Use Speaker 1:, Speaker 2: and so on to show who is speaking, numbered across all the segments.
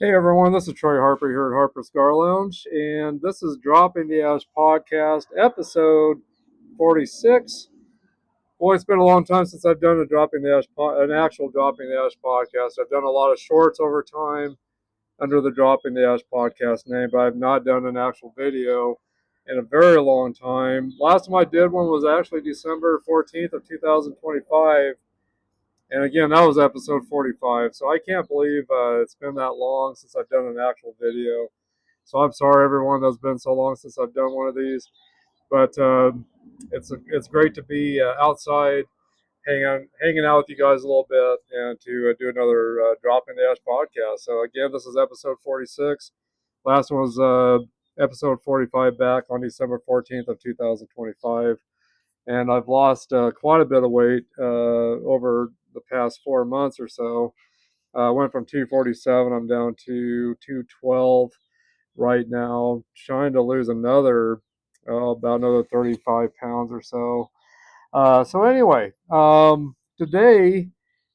Speaker 1: Hey everyone, this is Troy Harper here at Harper Cigar Lounge, and this is Dropping the Ash Podcast, episode 46. Boy, it's been a long time since I've done an actual Dropping the Ash podcast. I've done a lot of shorts over time under the Dropping the Ash podcast name, but I've not done an actual video in a very long time. Last time I did one was actually December 14th of 2025. And again, that was episode 45. So I can't believe it's been that long since I've done an actual video. So I'm sorry, everyone. That's been so long since I've done one of these. But it's great to be outside, hanging out with you guys a little bit, and to do another Dropping the Ash podcast. So again, this is episode 46. Last one was episode 45 back on December 14th of 2025. And I've lost quite a bit of weight over the past 4 months or so. Went from 247, I'm down to 212 right now. Trying to lose about another 35 pounds or so. So anyway, today,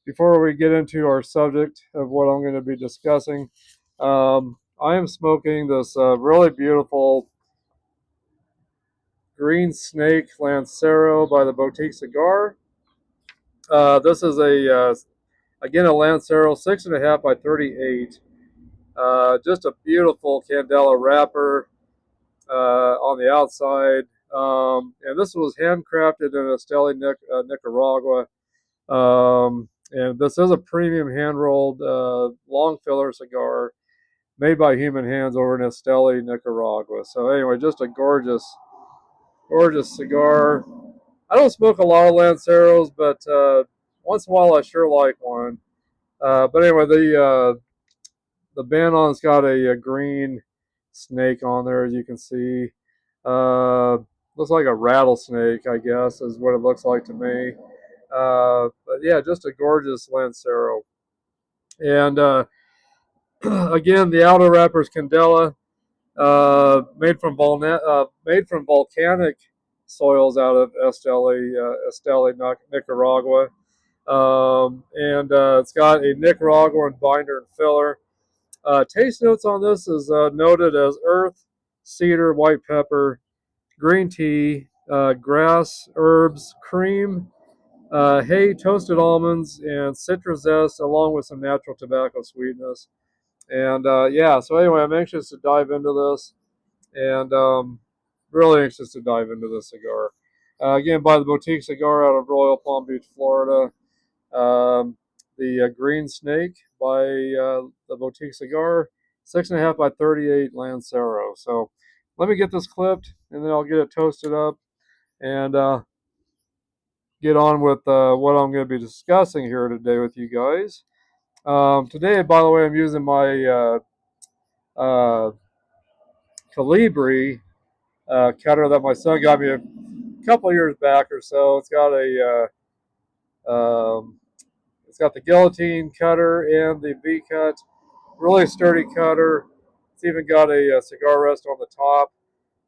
Speaker 1: before we get into our subject of what I'm going to be discussing, I am smoking this really beautiful Green Snake Lancero by the Boutique Cigar. This is again a Lancero 6.5 by 38. Just a beautiful Candela wrapper on the outside. And this was handcrafted in Esteli, Nicaragua. And this is a premium hand-rolled long filler cigar made by human hands over in Esteli, Nicaragua. So anyway, just a gorgeous, gorgeous cigar. I don't smoke a lot of Lanceros, but once in a while I sure like one. But anyway, the Bannon's got a green snake on there, as you can see. Uh, Looks like a rattlesnake, I guess, is what it looks like to me. But yeah, just a gorgeous Lancero. And again, the outer wrapper is Candela, made from volcanic soils out of Esteli, Nicaragua. And it's got a Nicaraguan binder and filler. Taste notes on this is noted as earth, cedar, white pepper, green tea, grass, herbs, cream, hay, toasted almonds, and citrus zest, along with some natural tobacco sweetness. And yeah, so anyway, I'm anxious to dive into this, and really anxious to dive into this cigar. Again, by the Boutique Cigar out of Royal Palm Beach, Florida. The Green Snake by the Boutique Cigar, 6.5 by 38 Lancero. So let me get this clipped, and then I'll get it toasted up and get on with what I'm going to be discussing here today with you guys. Today, by the way, I'm using my Calibri cutter that my son got me a couple years back or so. It's got the guillotine cutter and the V cut. Really sturdy cutter. It's even got a cigar rest on the top.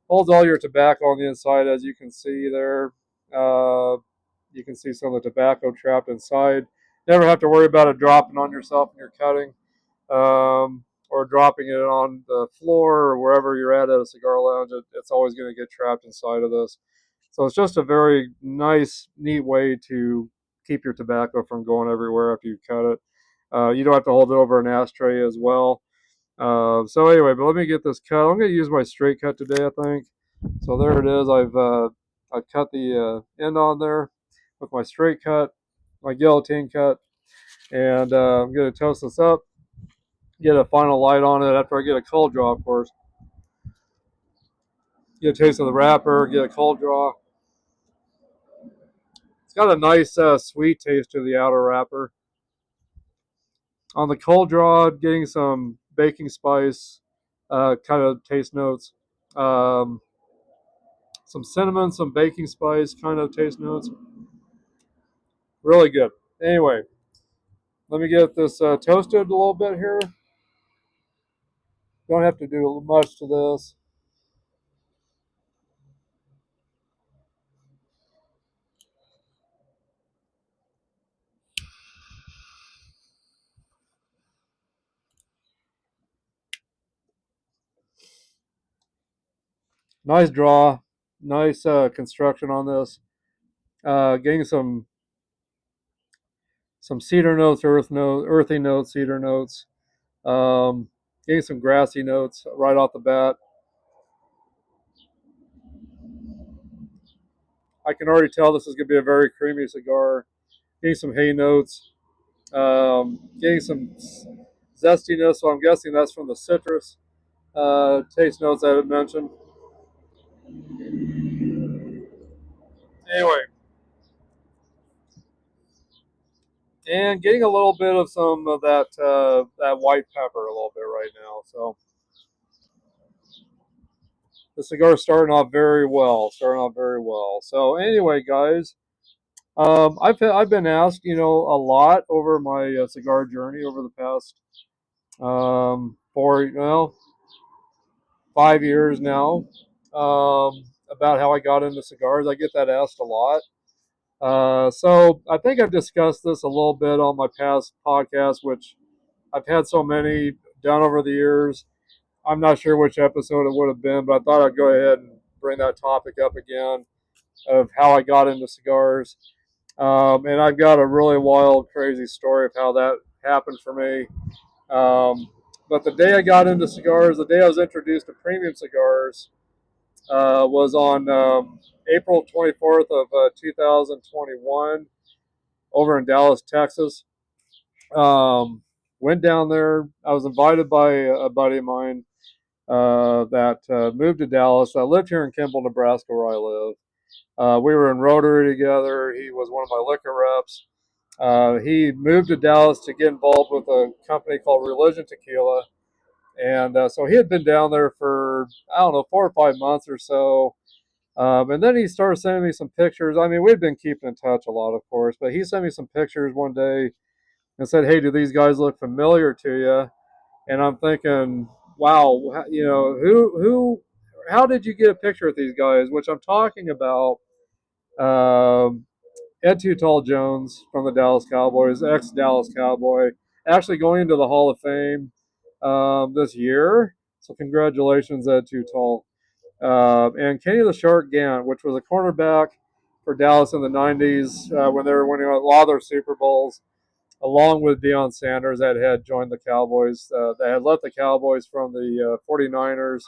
Speaker 1: Holds all your tobacco on the inside, as you can see there. You can see some of the tobacco trapped inside. Never have to worry about it dropping on yourself when you're cutting, or dropping it on the floor or wherever you're at a cigar lounge. It's always going to get trapped inside of this. So it's just a very nice, neat way to keep your tobacco from going everywhere after you cut it. You don't have to hold it over an ashtray as well. So anyway, but let me get this cut. I'm going to use my straight cut today, I think. So there it is. I've cut the end on there with my straight cut, my guillotine cut, and I'm going to toast this up, get a final light on it after I get a cold draw, of course. Get a taste of the wrapper, get a cold draw. It's got a nice sweet taste to the outer wrapper. On the cold draw, getting some baking spice kind of taste notes. Some cinnamon, some baking spice kind of taste notes. Really good. Anyway, let me get this toasted a little bit here. Don't have to do much to this. Nice draw, nice construction on this. Getting some cedar notes, earthy notes, cedar notes. Getting some grassy notes right off the bat. I can already tell this is going to be a very creamy cigar. Getting some hay notes. Getting some zestiness, so I'm guessing that's from the citrus. Taste notes I had mentioned. Anyway, and getting a little bit of some of that white pepper a little bit right now. So the cigar is starting off very well. So anyway, guys, I've been asked, a lot over my cigar journey over the past 5 years now, about how I got into cigars. I get that asked a lot. So I think I've discussed this a little bit on my past podcast, which I've had so many done over the years. I'm not sure which episode it would have been, but I thought I'd go ahead and bring that topic up again of how I got into cigars. And I've got a really wild, crazy story of how that happened for me. But the day I got into cigars, the day I was introduced to premium cigars, was on April 24th of 2021 over in Dallas, Texas. Went down there. I was invited by a buddy of mine that moved to Dallas. I lived here in Kimball, Nebraska, where I live. We were in Rotary together. He was one of my liquor reps. He moved to Dallas to get involved with a company called Religion Tequila. And so he had been down there for, I don't know, 4 or 5 months or so. And then he started sending me some pictures. I mean, we'd been keeping in touch a lot, of course, but he sent me some pictures one day and said, "Hey, do these guys look familiar to you?" And I'm thinking, wow, how did you get a picture with these guys? Which I'm talking about Ed Too Tall Jones from the Dallas Cowboys, ex-Dallas Cowboy, actually going into the Hall of Fame this year. So congratulations, Ed Too Tall. And Kenny the Shark Gant, which was a cornerback for Dallas in the 90s when they were winning a lot of their Super Bowls, along with Deion Sanders that had joined the Cowboys. That had left the Cowboys from the 49ers.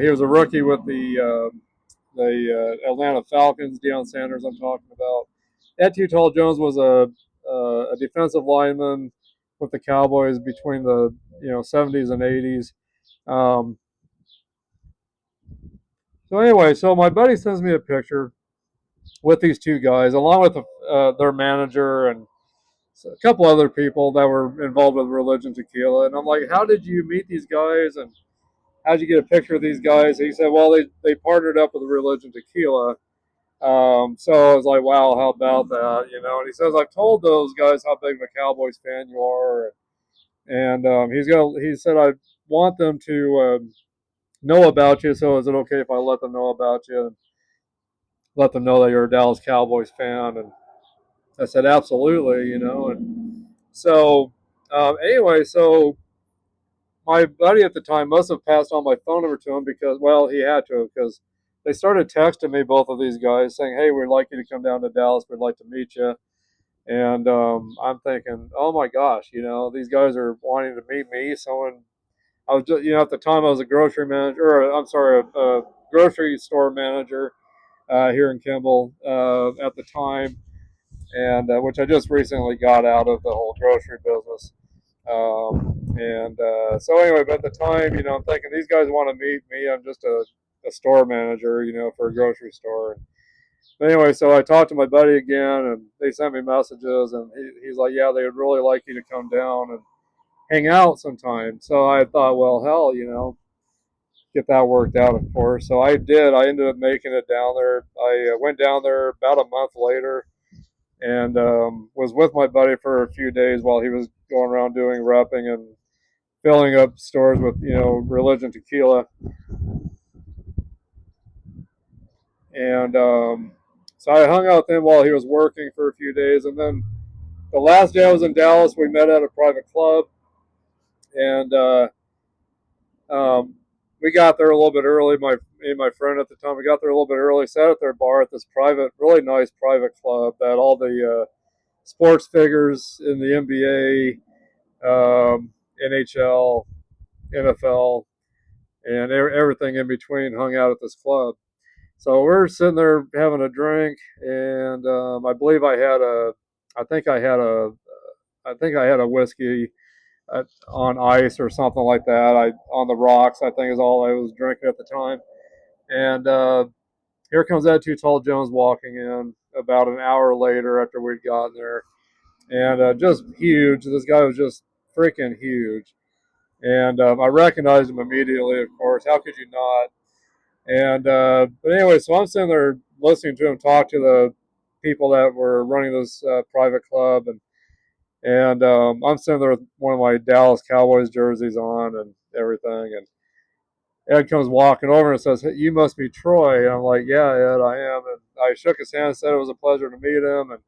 Speaker 1: He was a rookie with the Atlanta Falcons. Deion Sanders, I'm talking about. Ed Too Tall Jones was a defensive lineman with the Cowboys between the 70s and 80s. Um, so anyway, so my buddy sends me a picture with these two guys, along with their manager and a couple other people that were involved with Religion Tequila. And I'm like, how did you meet these guys? And how did you get a picture of these guys? And he said, well, they partnered up with Religion Tequila. So I was like, wow, how about that? And he says, I've told those guys how big of a Cowboys fan you are. And he said, I want them to know about you. So is it okay if I let them know about you and let them know that you're a Dallas Cowboys fan? And I said, absolutely, And so anyway, so my buddy at the time must have passed on my phone number to him because, well, he had to because they started texting me, both of these guys, saying, hey, we'd like you to come down to Dallas. We'd like to meet you. And I'm thinking, oh my gosh, these guys are wanting to meet me. I was just, at the time I was a grocery manager, or I'm sorry, a grocery store manager here in Kimball at the time, and which I just recently got out of the whole grocery business. So anyway, but at the time, I'm thinking these guys want to meet me. I'm just a store manager, for a grocery store. But anyway, so I talked to my buddy again, and they sent me messages, and he's like, yeah, they would really like you to come down and hang out sometime. So I thought, well, hell, get that worked out, of course. So I did. I ended up making it down there. I went down there about a month later and was with my buddy for a few days while he was going around doing repping and filling up stores with Religion Tequila. And so I hung out with him while he was working for a few days, and then the last day I was in Dallas, we met at a private club, and we got there a little bit early. me and my friend at the time, we got there a little bit early, sat at their bar at this private, really nice private club that had all the sports figures in the NBA, NHL, NFL, and everything in between hung out at this club. So we're sitting there having a drink, and I believe I think I had a whiskey on ice or something like that. On the rocks, I think is all I was drinking at the time. And here comes that Too Tall Jones walking in about an hour later after we'd gotten there, and just huge. This guy was just freaking huge, and I recognized him immediately. Of course, how could you not? And but anyway, so I'm sitting there listening to him talk to the people that were running this private club, and I'm sitting there with one of my Dallas Cowboys jerseys on and everything, and Ed comes walking over and says, "Hey, you must be Troy." And I'm like, "Yeah, Ed, I am." And I shook his hand and said it was a pleasure to meet him, and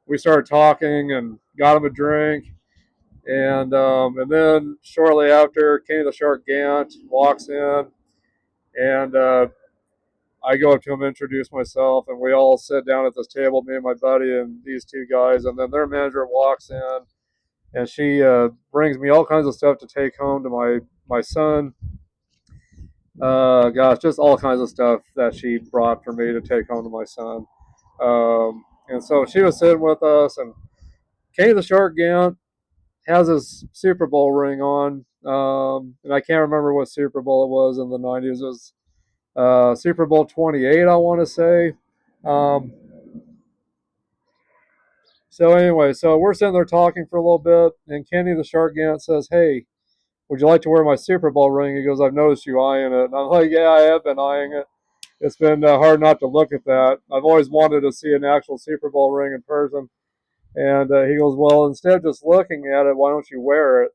Speaker 1: we started talking and got him a drink. And then shortly after, Kenny the Shark Gant walks in, and I go up to him, introduce myself, and we all sit down at this table, me and my buddy and these two guys. And then their manager walks in, and she brings me all kinds of stuff to take home to my son. Gosh, just all kinds of stuff that she brought for me to take home to my son. And so she was sitting with us, and Kenny the Shark Gant has his Super Bowl ring on. And I can't remember what Super Bowl it was in the 90s. It was Super Bowl 28, I want to say. Um, so anyway, so we're sitting there talking for a little bit, and Kenny the Shark Gant says, "Hey, would you like to wear my Super Bowl ring?" He goes, "I've noticed you eyeing it." And I'm like, "Yeah, I have been eyeing it. It's been hard not to look at that. I've always wanted to see an actual Super Bowl ring in person." And he goes, "Well, instead of just looking at it, why don't you wear it?"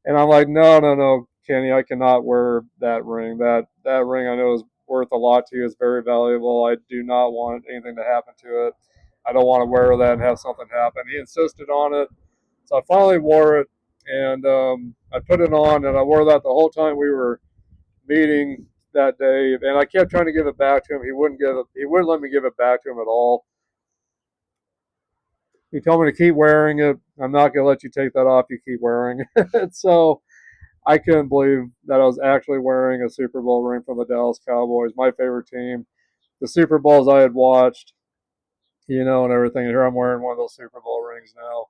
Speaker 1: And I'm like, "No, no, no, Kenny, I cannot wear that ring. That ring I know is worth a lot to you. It's very valuable. I do not want anything to happen to it. I don't want to wear that and have something happen." He insisted on it. So I finally wore it, and I put it on, and I wore that the whole time we were meeting that day. And I kept trying to give it back to him. He wouldn't let me give it back to him at all. He told me to keep wearing it. "I'm not going to let you take that off. You keep wearing it." So I couldn't believe that I was actually wearing a Super Bowl ring from the Dallas Cowboys, my favorite team. The Super Bowls I had watched, and everything. And here I'm wearing one of those Super Bowl rings now.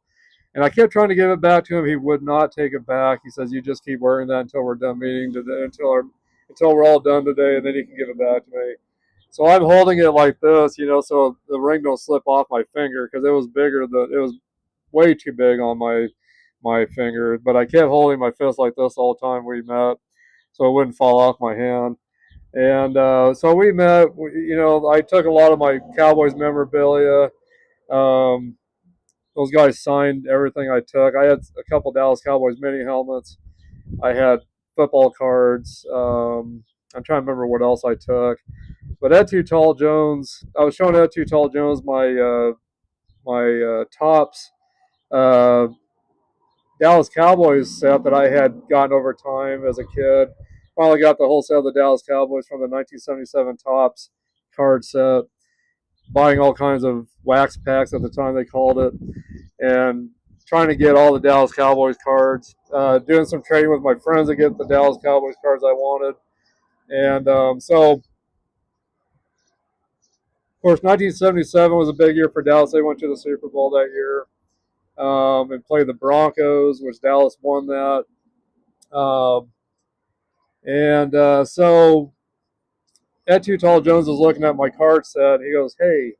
Speaker 1: And I kept trying to give it back to him. He would not take it back. He says, "You just keep wearing that until we're done meeting today, until we're all done today, and then you can give it back to me." So I'm holding it like this, so the ring don't slip off my finger because it was bigger. It was way too big on my finger. But I kept holding my fist like this the whole time we met, so it wouldn't fall off my hand. And so we met. I took a lot of my Cowboys memorabilia. Um, those guys signed everything I took. I had a couple Dallas Cowboys mini helmets. I had football cards. I'm trying to remember what else I took. But Ed Too Tall Jones, I was showing Ed Too Tall Jones my Tops uh, Dallas Cowboys set that I had gotten over time as a kid. Finally got the whole set of the Dallas Cowboys from the 1977 Tops card set. Buying all kinds of wax packs at the time they called it, and trying to get all the Dallas Cowboys cards. Doing some trading with my friends to get the Dallas Cowboys cards I wanted. And so, of course, 1977 was a big year for Dallas. They went to the Super Bowl that year and played the Broncos, which Dallas won that. Um, and so Ed Too Tall Jones was looking at my card set. He goes, "Hey,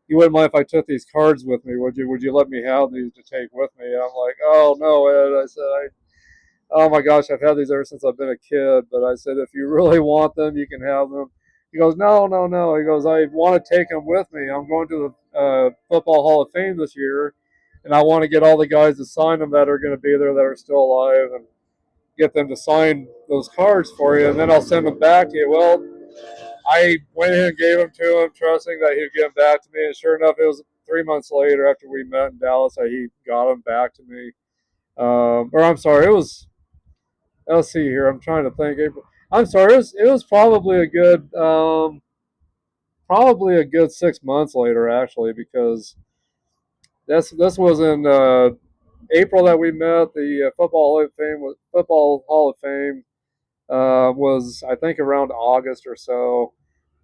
Speaker 1: you wouldn't mind if I took these cards with me, would you? Would you let me have these to take with me?" And I'm like, "Oh, no, Ed." I said, "Oh my gosh, I've had these ever since I've been a kid." But I said, "If you really want them, you can have them." He goes, "No, no, no." He goes, "I want to take them with me. I'm going to the Football Hall of Fame this year, and I want to get all the guys to sign them that are going to be there that are still alive, and get them to sign those cards for you, and then I'll send them back to you." Well, I went in and gave them to him, trusting that he'd give them back to me. And sure enough, it was 3 months later after we met in Dallas that he got them back to me. Or I'm sorry, it was, let's see here, I'm trying to think. I'm sorry. It was probably a good 6 months later, actually, because this was in April that we met. The Football Hall of Fame was, I think, around August or so,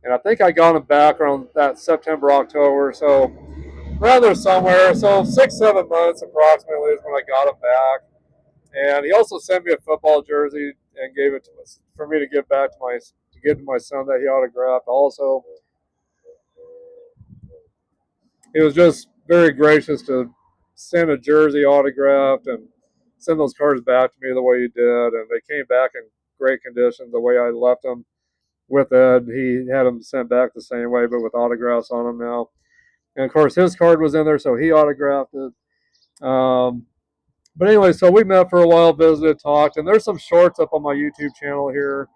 Speaker 1: and I think I got him back around that September, October. So rather somewhere. So 6, 7 months approximately is when I got him back. And he also sent me a football jersey and gave it to us for me to give back to give to my son that he autographed. Also, he was just very gracious to send a jersey autographed and send those cards back to me the way he did. And they came back in great condition the way I left them with Ed. He had them sent back the same way, but with autographs on them now. And of course, his card was in there, so he autographed it. But anyway, so we met for a while, visited, talked, and there's some shorts up on my YouTube channel here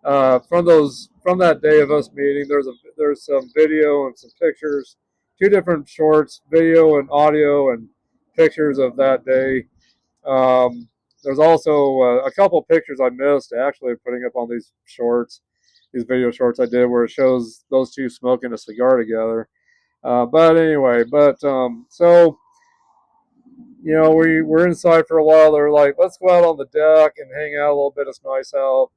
Speaker 1: from that day of us meeting. There's some video and some pictures, two different shorts, video and audio and pictures of that day. There's also a couple pictures I missed actually putting up on these video shorts I did where it shows those two smoking a cigar together. But anyway, so we were inside for a while. They were like, let's go out on the deck and hang out a little bit. It's nice out.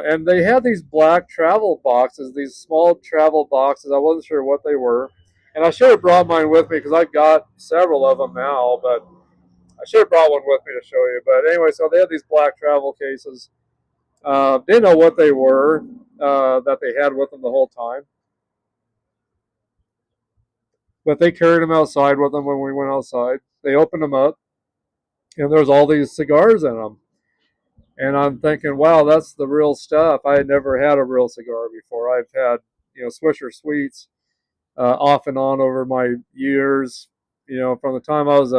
Speaker 1: And they had these black travel boxes, these small travel boxes. I wasn't sure what they were. And I should have brought mine with me because I've got several of them now, but I should have brought one with me to show you. But anyway, so they had these black travel cases. Didn't know what they were that they had with them the whole time. But they carried them outside with them when we went outside. They opened them up, and there's all these cigars in them. And I'm thinking, wow, that's the real stuff. I had never had a real cigar before. I've had, Swisher Sweets off and on over my years. From the time I was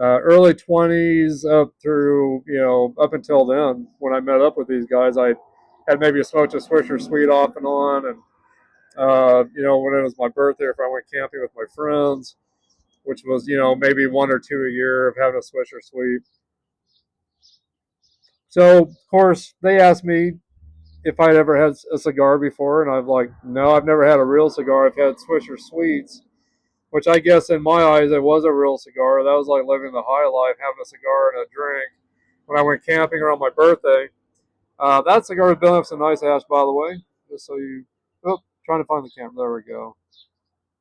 Speaker 1: early 20s up through, up until then, when I met up with these guys, I had maybe smoked a Swisher Sweet off and on. And, when it was my birthday, if I went camping with my friends, which was, maybe one or two a year of having a Swisher Sweet. So, of course, they asked me if I'd ever had a cigar before, and I'm like, no, I've never had a real cigar. I've had Swisher Sweets, which I guess in my eyes it was a real cigar. That was like living the high life, having a cigar and a drink when I went camping around my birthday. That cigar was building up some nice ash, by the way, just so you. Oh, trying to find the camera. There we go.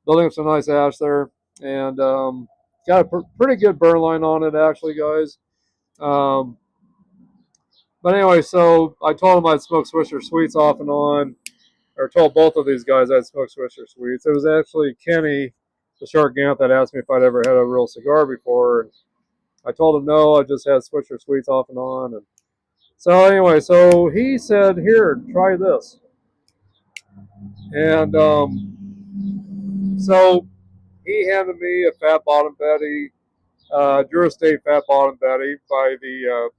Speaker 1: Building up some nice ash there, and got a pretty good burn line on it, actually, guys. Um, but anyway, so I told them I'd smoke Swisher Sweets off and on, or told both of these guys I'd smoke Swisher Sweets. It was actually Kenny, the short gant, that asked me if I'd ever had a real cigar before. And I told him no, I just had Swisher Sweets off and on. And so anyway, so he said, here, try this. And so he handed me a Fat Bottom Betty, Drew Estate Fat Bottom Betty by the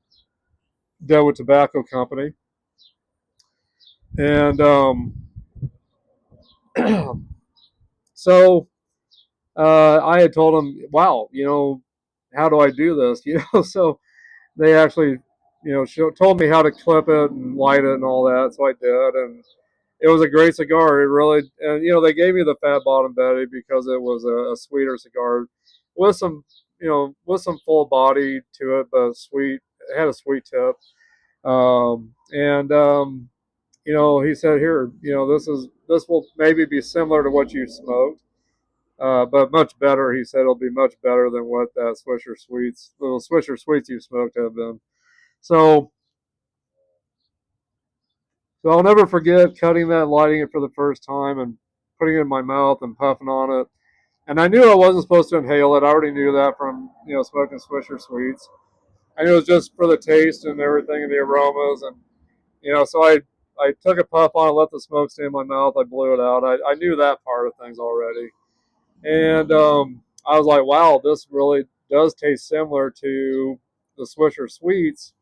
Speaker 1: Deadwood Tobacco Company. And so I had told him, wow, how do I do this? So they actually, told me how to clip it and light it and all that. So I did. And it was a great cigar. It really, and, they gave me the Fat Bottom Betty because it was a sweeter cigar with some, with some full body to it, but sweet. It had a sweet tip. And he said, here, this will maybe be similar to what you smoked, but much better. He said it'll be much better than what that little Swisher Sweets you smoked have been. So I'll never forget cutting that, lighting it for the first time, and putting it in my mouth and puffing on it. And I knew I wasn't supposed to inhale it. I already knew that from smoking Swisher Sweets. I knew it was just for the taste and everything and the aromas, and so I took a puff on it, let the smoke stay in my mouth. I blew it out. I knew that part of things already. And I was like, wow, this really does taste similar to the Swisher Sweets,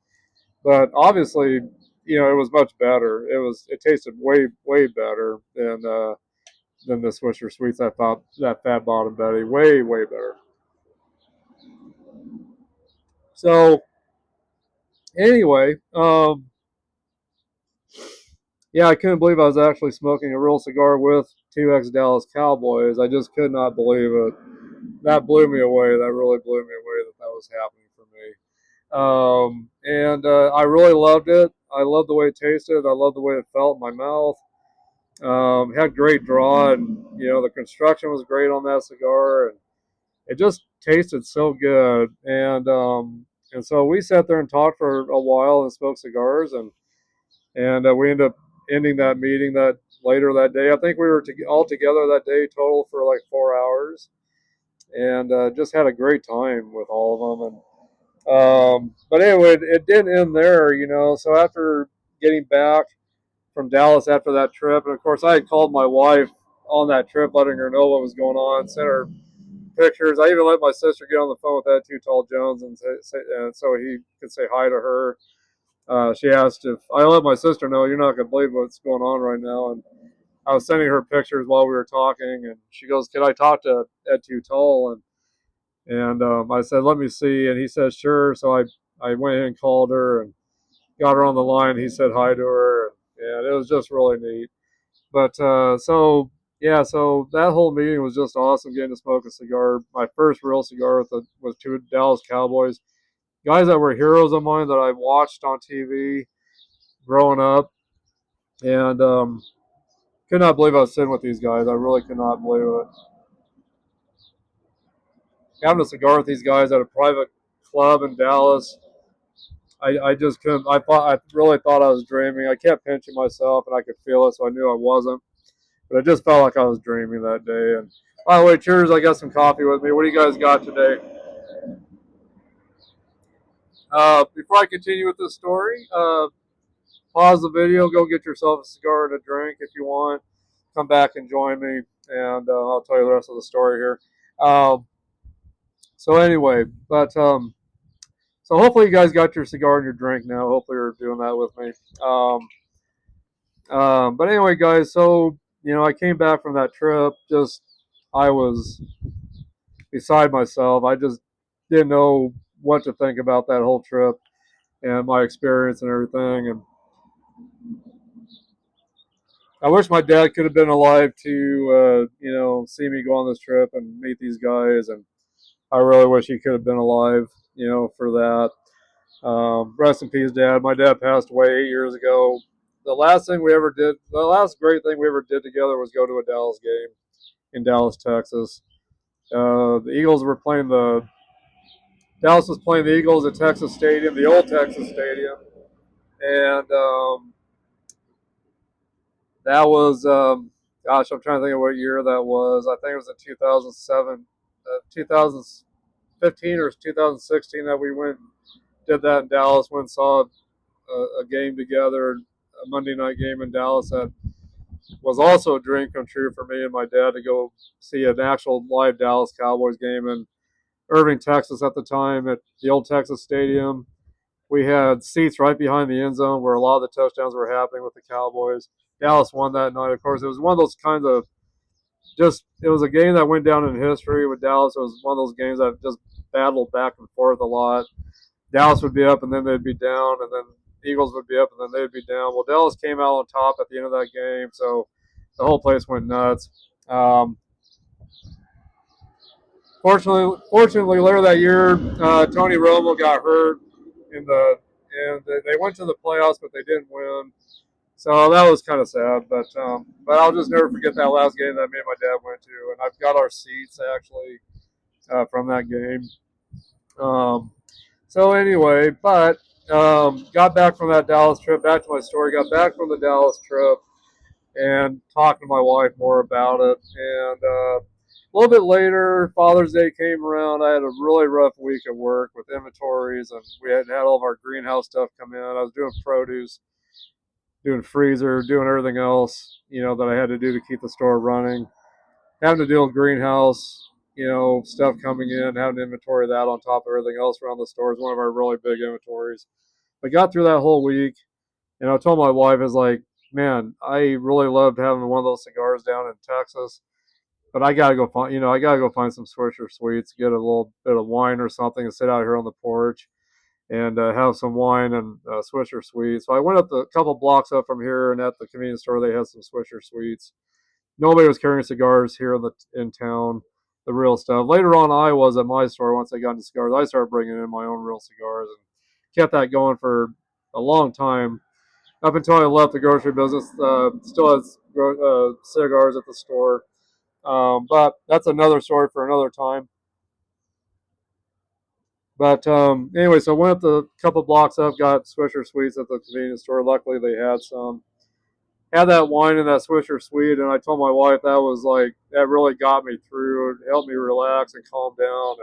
Speaker 1: but obviously, it was much better. It tasted way, way better than the Swisher Sweets. I thought that Fat Bottom Betty, way, way better. So anyway, yeah, I couldn't believe I was actually smoking a real cigar with two ex-Dallas Cowboys. I just could not believe it. That blew me away. That really blew me away that that was happening for me. And I really loved it. I loved the way it tasted. I loved the way it felt in my mouth. Had great draw, and the construction was great on that cigar, and it just tasted so good. And so we sat there and talked for a while and smoked cigars, and we ended up ending that meeting that later that day. I think we were all together that day total for like 4 hours, and just had a great time with all of them. But anyway, it didn't end there. So after getting back from Dallas after that trip, and of course I had called my wife on that trip, letting her know what was going on, sent her pictures. I even let my sister get on the phone with that Too Tall Jones and so he could say hi to her. She asked if I let my sister know, you're not gonna believe what's going on right now, and I was sending her pictures while we were talking, and she goes, "Can I talk to Ed Too Tall?" And I said, "Let me see," and he said, "Sure." So I went in and called her and got her on the line. He said hi to her, and it was just really neat. But so yeah, so that whole meeting was just awesome. Getting to smoke a cigar, my first real cigar with two Dallas Cowboys, guys that were heroes of mine that I watched on TV growing up, and could not believe I was sitting with these guys. I really could not believe it. Having a cigar with these guys at a private club in Dallas, I just couldn't. I really thought I was dreaming. I kept pinching myself, and I could feel it, so I knew I wasn't. But it just felt like I was dreaming that day. And by the way, cheers! I got some coffee with me. What do you guys got today? Before I continue with this story, pause the video, go get yourself a cigar and a drink if you want. Come back and join me, and I'll tell you the rest of the story here. Um, so anyway, so hopefully you guys got your cigar and your drink now. Hopefully you're doing that with me. But anyway, guys, so I came back from that trip. Just I was beside myself. I just didn't know what to think about that whole trip and my experience and everything. And I wish my dad could have been alive to, see me go on this trip and meet these guys. And I really wish he could have been alive, for that. Rest in peace, Dad. My dad passed away 8 years ago. The last great thing we ever did together was go to a Dallas game in Dallas, Texas. The Eagles were playing Dallas was playing the Eagles at Texas Stadium, the old Texas Stadium, and that was, gosh, I'm trying to think of what year that was. I think it was in 2007, 2015 or 2016 that we went did that in Dallas. Went and saw a game together, a Monday night game in Dallas that was also a dream come true for me and my dad to go see an actual live Dallas Cowboys game in Irving, Texas at the time at the old Texas Stadium. We had seats right behind the end zone where a lot of the touchdowns were happening with the Cowboys. Dallas won that night. Of course, it was one of those kinds of it was a game that went down in history with Dallas. It was one of those games that just battled back and forth a lot. Dallas would be up and then they'd be down, and then Eagles would be up and then they'd be down. Well, Dallas came out on top at the end of that game, so the whole place went nuts. Fortunately, later that year, Tony Romo got hurt and they went to the playoffs, but they didn't win. So that was kind of sad. But I'll just never forget that last game that me and my dad went to, and I've got our seats actually from that game. So anyway, but got back from that Dallas trip. Back to my story. Got back from the Dallas trip and talking to my wife more about it. And a little bit later, Father's Day came around. I had a really rough week at work with inventories, and we had all of our greenhouse stuff come in. I was doing produce, doing freezer, doing everything else, that I had to do to keep the store running. Having to deal with greenhouse, stuff coming in, having to inventory that on top of everything else around the store is one of our really big inventories. But got through that whole week, and I told my wife, I was like, man, I really loved having one of those cigars down in Texas, but I gotta go find some Swisher Sweets, get a little bit of wine or something, and sit out here on the porch and have some wine and Swisher Sweets. So I went up a couple blocks up from here, and at the convenience store they had some Swisher Sweets. Nobody was carrying cigars here in town, the real stuff. Later on, I was at my store once I got into cigars. I started bringing in my own real cigars and kept that going for a long time up until I left the grocery business. Still has cigars at the store, but that's another story for another time. But anyway, so I went up the couple blocks up, got Swisher Sweets at the convenience store. Luckily, they had some. Had that wine and that Swisher Sweet, and I told my wife that really got me through. It helped me relax and calm down,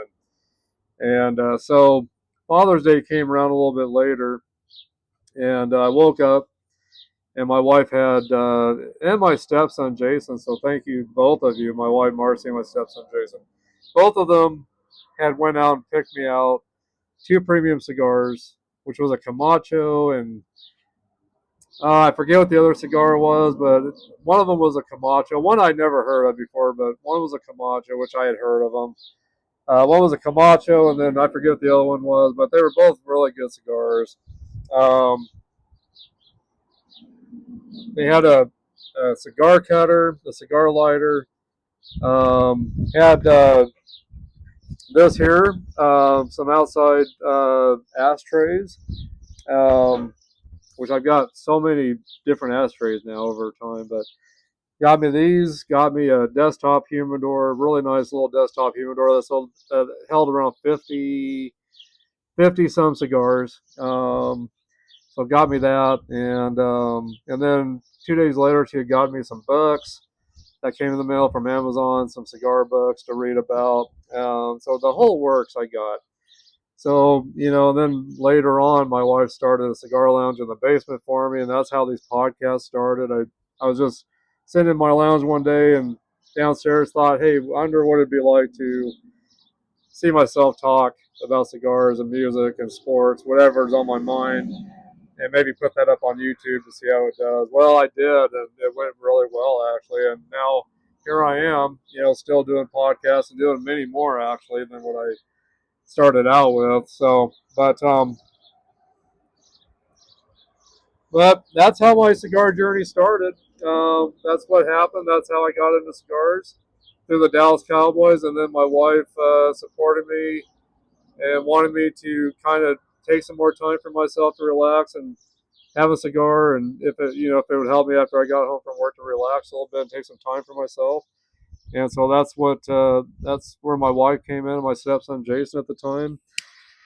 Speaker 1: and so Father's Day came around a little bit later, and I woke up, and my wife had and my stepson Jason. So thank you both of you, my wife Marcy and my stepson Jason. Both of them had went out and picked me out two premium cigars, which was a Camacho and I forget what the other cigar was, but one of them was a Camacho. One I'd never heard of before, but one was a Camacho, which I had heard of them. One was a Camacho, and then I forget what the other one was, but they were both really good cigars. Um, they had a cigar cutter, a cigar lighter, had this here, some outside ashtrays, um, which I've got so many different ashtrays now over time, but got me these, got me a desktop humidor, really nice little desktop humidor that's held around 50 some cigars. So got me that, and then 2 days later she had got me some books that came in the mail from Amazon, some cigar books to read about. So the whole works I got. So, then later on, my wife started a cigar lounge in the basement for me, and that's how these podcasts started. I was just sitting in my lounge one day and downstairs thought, hey, I wonder what it'd be like to see myself talk about cigars and music and sports, whatever's on my mind, and maybe put that up on YouTube to see how it does. Well, I did, and it went really well, actually. And now here I am, still doing podcasts and doing many more, actually, than what I started out with. So, but that's how my cigar journey started. That's what happened. That's how I got into cigars through the Dallas Cowboys, and then my wife supported me and wanted me to kind of take some more time for myself to relax and have a cigar, and if it would help me after I got home from work to relax a little bit and take some time for myself. And so that's where my wife came in, and my stepson Jason at the time.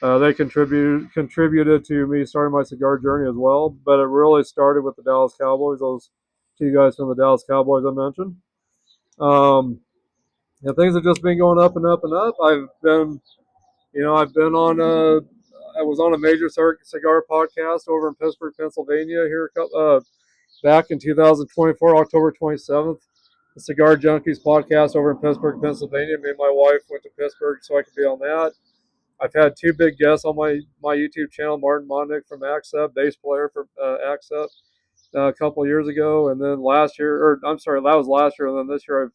Speaker 1: They contributed to me starting my cigar journey as well, but it really started with the Dallas Cowboys. Those two guys from the Dallas Cowboys I mentioned. And things have just been going up and up and up. I've been on I was on a major cigar podcast over in Pittsburgh, Pennsylvania here back in 2024, October 27th. The Cigar Junkies podcast over in Pittsburgh, Pennsylvania. Me and my wife went to Pittsburgh so I could be on that. I've had two big guests on my YouTube channel, Martin Mondick from Accept, bass player for Accept, a couple of years ago, and then last year, or I'm sorry, that was last year, and then this year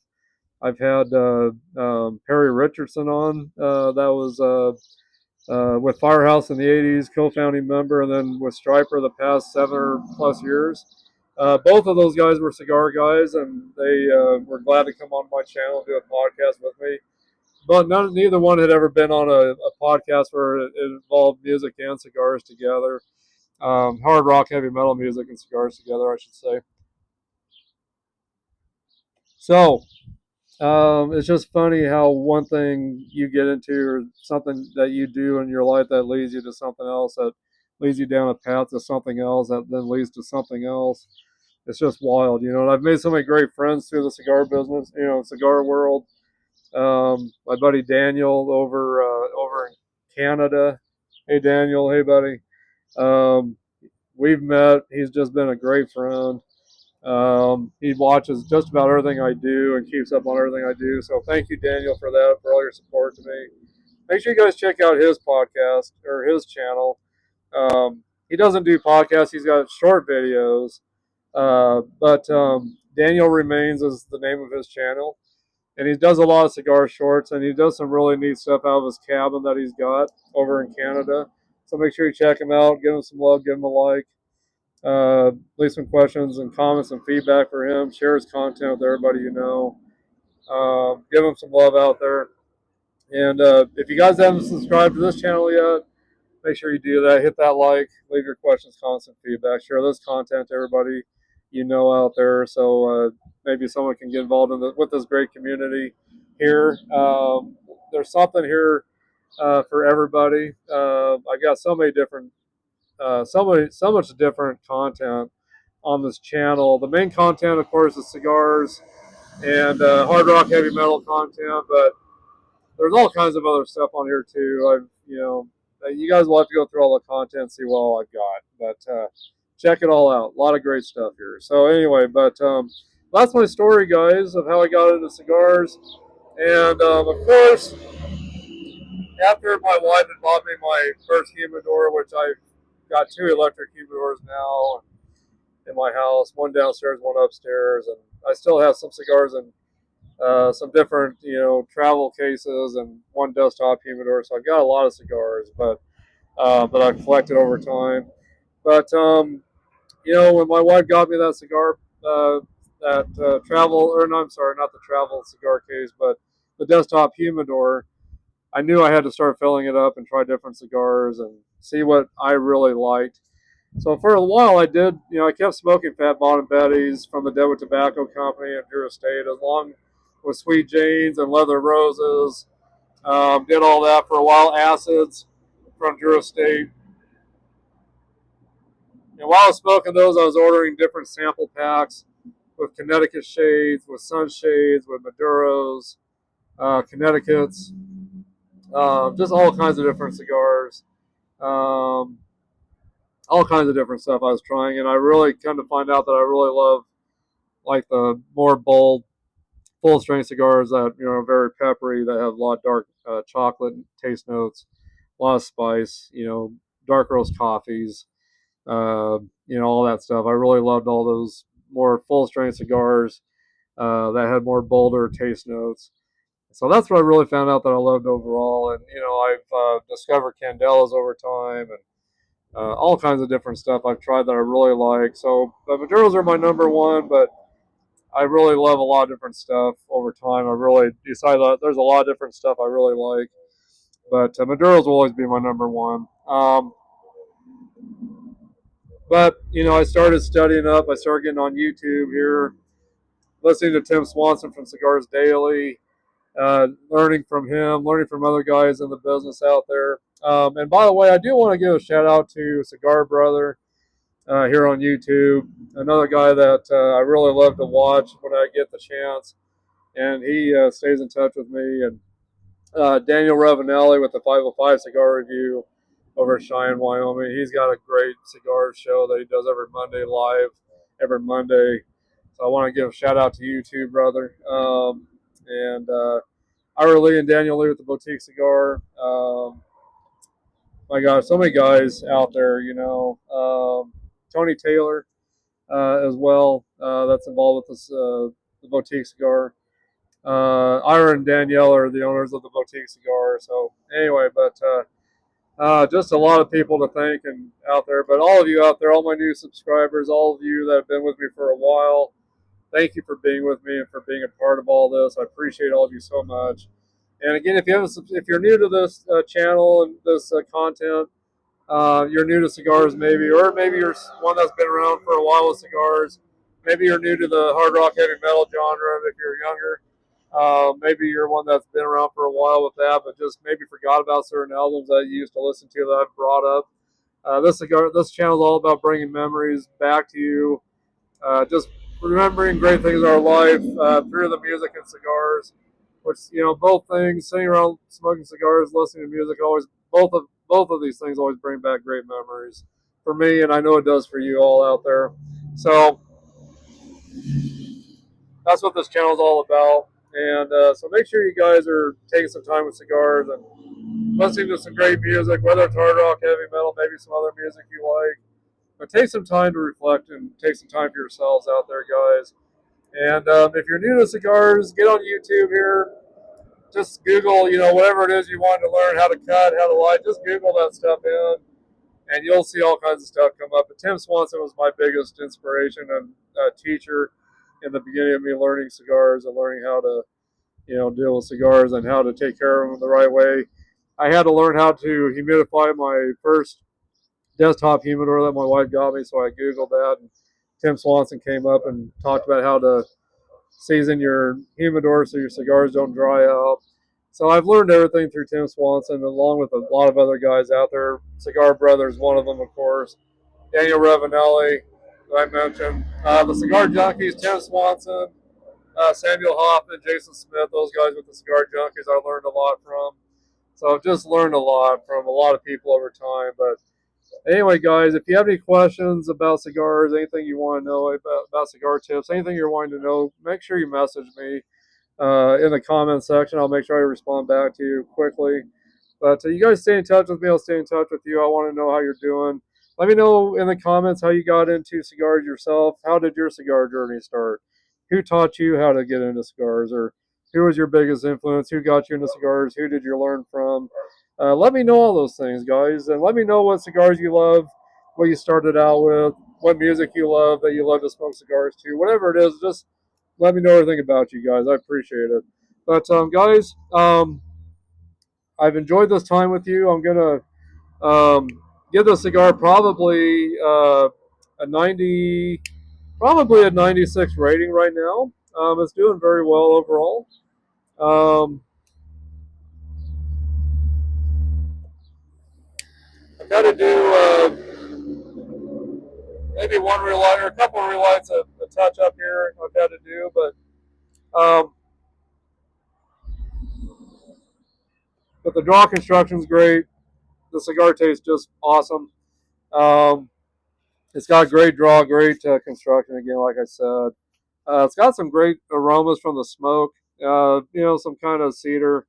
Speaker 1: I've had Perry Richardson on. That was with Firehouse in the '80s, co-founding member, and then with Striper the past 7+ years. Both of those guys were cigar guys, and they were glad to come on my channel and do a podcast with me. But neither one had ever been on a podcast where it involved music and cigars together. Hard rock, heavy metal music, and cigars together, I should say. So it's just funny how one thing you get into or something that you do in your life that leads you to something else, that leads you down a path to something else, that then leads to something else. It's just wild, And I've made so many great friends through the cigar business, cigar world. My buddy Daniel over in Canada. Hey Daniel, hey buddy. We've met. He's just been a great friend. He watches just about everything I do and keeps up on everything I do. So thank you, Daniel, for that, for all your support to me. Make sure you guys check out his podcast or his channel. He doesn't do podcasts. He's got short videos. But Daniel Remains is the name of his channel. And he does a lot of cigar shorts, and he does some really neat stuff out of his cabin that he's got over in Canada. So make sure you check him out. Give him some love. Give him a like. Leave some questions and comments and feedback for him. Share his content with everybody you know. Give him some love out there. And if you guys haven't subscribed to this channel yet, make sure you do that. Hit that like. Leave your questions, comments, and feedback. Share this content to everybody you know out there, so maybe someone can get involved with this great community here. There's something here for everybody. I got so many different, so much different content on this channel. The main content, of course, is cigars and hard rock, heavy metal content, but there's all kinds of other stuff on here too. You guys will have to go through all the content and see what all I've got, but check it all out. A lot of great stuff here. So anyway, but that's my story, guys, of how I got into cigars. And of course, after my wife had bought me my first humidor, which I've got 2 electric humidors now in my house, one downstairs, one upstairs, and I still have some cigars in some different, travel cases and one desktop humidor. So I've got a lot of cigars, but I've collected over time. But when my wife got me that cigar, travel, or no, I'm sorry, not the travel cigar case, but the desktop humidor, I knew I had to start filling it up and try different cigars and see what I really liked. So for a while I did, I kept smoking Fat Bottom Betty's from the Deadwood Tobacco Company in Drew Estate, along with Sweet Janes and Leather Roses. Did all that for a while. Acids from Drew Estate. And while I was smoking those, I was ordering different sample packs with Connecticut shades, with sunshades, with Maduros, Connecticut's, just all kinds of different cigars. All kinds of different stuff I was trying, and I really come to find out that I really love like the more bold, full strength cigars that are very peppery, that have a lot of dark chocolate taste notes, a lot of spice, dark roast coffees, all that stuff. I really loved all those more full strength cigars that had more bolder taste notes. So that's what I really found out that I loved overall, and I've discovered Candelas over time and all kinds of different stuff I've tried that I really like. So the Maduros are my number one, but I really love a lot of different stuff over time. I really decided that there's a lot of different stuff I really like, but Maduros will always be my number one. But I started studying up. I started getting on YouTube here, listening to Tim Swanson from Cigars Daily, learning from him, learning from other guys in the business out there. And by the way, I do want to give a shout out to Cigar Brother here on YouTube, another guy that I really love to watch when I get the chance, and he stays in touch with me. And Daniel Ravanelli with the 505 Cigar Review over at Cheyenne, Wyoming. He's got a great cigar show that he does every Monday live, every Monday. So I want to give a shout out to you too, brother. And Ira Lee and Daniel Lee with the Boutique Cigar. My God, so many guys out there, Tony Taylor as well, that's involved with this, the Boutique Cigar. Ira and Danielle are the owners of the Boutique Cigar. So anyway, but just a lot of people to thank and out there. But all of you out there, all my new subscribers, all of you that have been with me for a while, thank you for being with me and for being a part of all this. I appreciate all of you so much. And again, if you're new to this channel and this content, you're new to cigars maybe, or maybe you're one that's been around for a while with cigars. Maybe you're new to the hard rock heavy metal genre if you're younger. Maybe you're one that's been around for a while with that, but just maybe forgot about certain albums that you used to listen to that I've brought up. This channel is all about bringing memories back to you, just remembering great things in our life through the music and cigars. Which both things, sitting around smoking cigars, listening to music, always both of these things always bring back great memories for me, and I know it does for you all out there. So that's what this channel is all about. And so make sure you guys are taking some time with cigars and listening to some great music, whether it's hard rock, heavy metal, maybe some other music you like. But take some time to reflect and take some time for yourselves out there, guys. And if you're new to cigars, get on YouTube here. Just Google, whatever it is you want to learn, how to cut, how to light. Just Google that stuff in. and you'll see all kinds of stuff come up. But Tim Swanson was my biggest inspiration and teacher in the beginning of me learning cigars and learning how to, deal with cigars and how to take care of them the right way. I had to learn how to humidify my first desktop humidor that my wife got me, so I Googled that, and Tim Swanson came up and talked about how to season your humidor so your cigars don't dry out. So I've learned everything through Tim Swanson, along with a lot of other guys out there. Cigar Brothers, one of them, of course. Daniel Ravanelli, who I mentioned. The Cigar Junkies, Tim Swanson, Samuel Hoffman, Jason Smith, those guys with the Cigar Junkies I learned a lot from. So I've just learned a lot from a lot of people over time. But anyway, guys, if you have any questions about cigars, anything you want to know about cigar tips, anything you're wanting to know, make sure you message me in the comment section. I'll make sure I respond back to you quickly. But you guys stay in touch with me. I'll stay in touch with you. I want to know how you're doing. Let me know in the comments how you got into cigars yourself. How did your cigar journey start? Who taught you how to get into cigars? Or who was your biggest influence? Who got you into cigars? Who did you learn from? Let me know all those things, guys. And let me know what cigars you love, what you started out with, what music you love, that you love to smoke cigars to. Whatever it is, just let me know everything about you guys. I appreciate it. But, guys, I've enjoyed this time with you. I'm going to give the cigar probably a 90, probably a 96 rating right now. It's doing very well overall. Um, I've got to do maybe one relight or a couple of relights, a touch up here I've got to do, but the draw construction's great. The cigar tastes just awesome. Um, it's got great draw, great construction again, like I said. It's got some great aromas from the smoke. Some kind of cedar,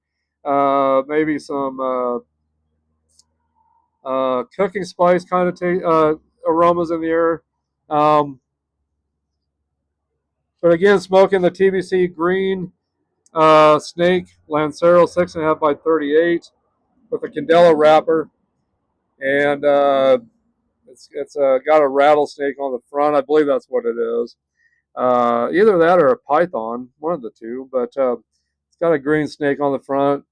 Speaker 1: maybe some cooking spice kind of aromas in the air. Um, but again, smoking the TBC green snake Lancero 6.5 by 38 with a Candela wrapper, and it's got a rattlesnake on the front. I believe that's what it is. Either that or a python, one of the two. But it's got a green snake on the front.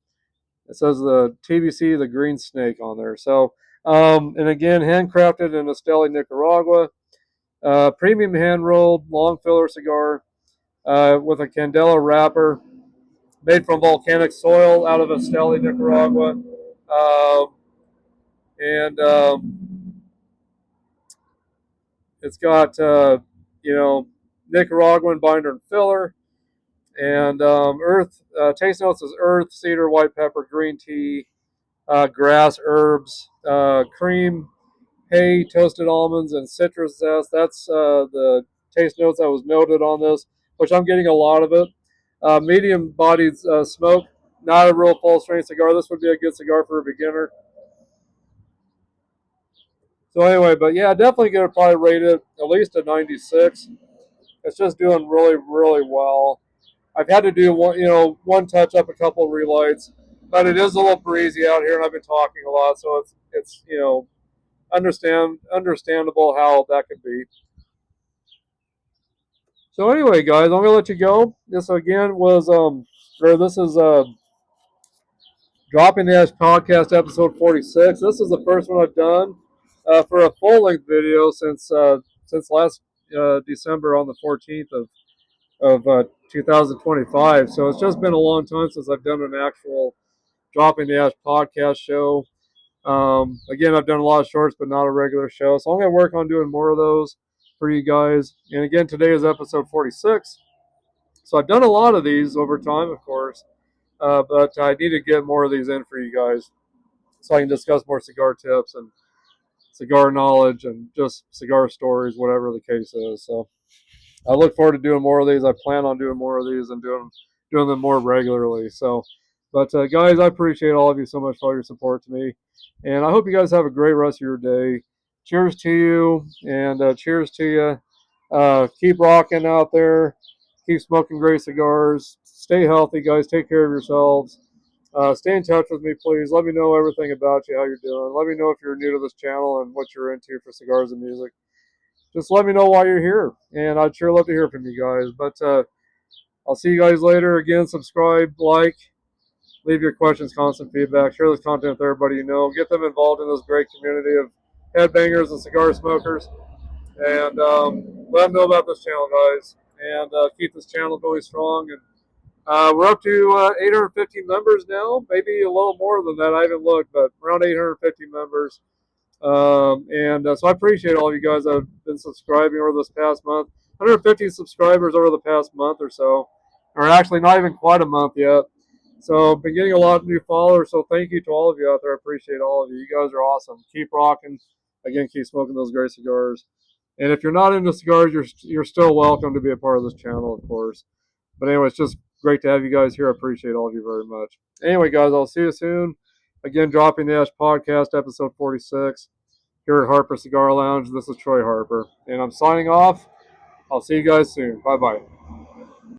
Speaker 1: It says the TBC, the green snake on there. So, and again, handcrafted in Esteli, Nicaragua. Premium hand rolled, long filler cigar with a Candela wrapper, made from volcanic soil out of Esteli, Nicaragua. And it's got, Nicaraguan binder and filler. And earth taste notes is earth, cedar, white pepper, green tea, grass, herbs, cream, hay, toasted almonds, and citrus zest. That's the taste notes that was noted on this, which I'm getting a lot of it. Medium-bodied smoke, not a real full-strength cigar. This would be a good cigar for a beginner. So anyway, but yeah, definitely going to probably rate it at least a 96. It's just doing really, really well. I've had to do one touch up, a couple of relights, but it is a little breezy out here, and I've been talking a lot, so it's understandable how that could be. So anyway, guys, I'm gonna let you go. This again was this is Dropping the Ash podcast episode 46. This is the first one I've done for a full length video since last December on the 14th of 2025. So it's just been a long time since I've done an actual Dropping the Ash podcast show. Again, I've done a lot of shorts, but not a regular show. So I'm going to work on doing more of those for you guys. And again, today is episode 46. So I've done a lot of these over time, of course, but I need to get more of these in for you guys so I can discuss more cigar tips and cigar knowledge and just cigar stories, whatever the case is. So I look forward to doing more of these. I plan on doing more of these and doing them more regularly. So, but guys, I appreciate all of you so much for all your support to me, and I hope you guys have a great rest of your day. Cheers to you, and cheers to you. Keep rocking out there. Keep smoking great cigars. Stay healthy, guys. Take care of yourselves. Stay in touch with me, please. Let me know everything about you, how you're doing. Let me know if you're new to this channel and what you're into for cigars and music. Just let me know why you're here, and I'd sure love to hear from you guys. But I'll see you guys later. Again, subscribe, like, leave your questions, constant feedback, share this content with everybody you know. Get them involved in this great community of headbangers and cigar smokers, and let them know about this channel, guys. And keep this channel going strong. And we're up to 850 members now, maybe a little more than that. I haven't looked, but around 850 members. So I appreciate all of you guys that have been subscribing over this past month. 150 subscribers over the past month or so, or actually not even quite a month yet. So I've been getting a lot of new followers. So thank you to all of you out there. I appreciate all of you. You guys are awesome. Keep rocking. Again, keep smoking those great cigars. And if you're not into cigars, you're still welcome to be a part of this channel, of course. But anyway, it's just great to have you guys here. I appreciate all of you very much. Anyway, guys, I'll see you soon. Again, Dropping the Ash podcast, episode 46. Here at Harper Cigar Lounge. This is Troy Harper, and I'm signing off. I'll see you guys soon. Bye-bye.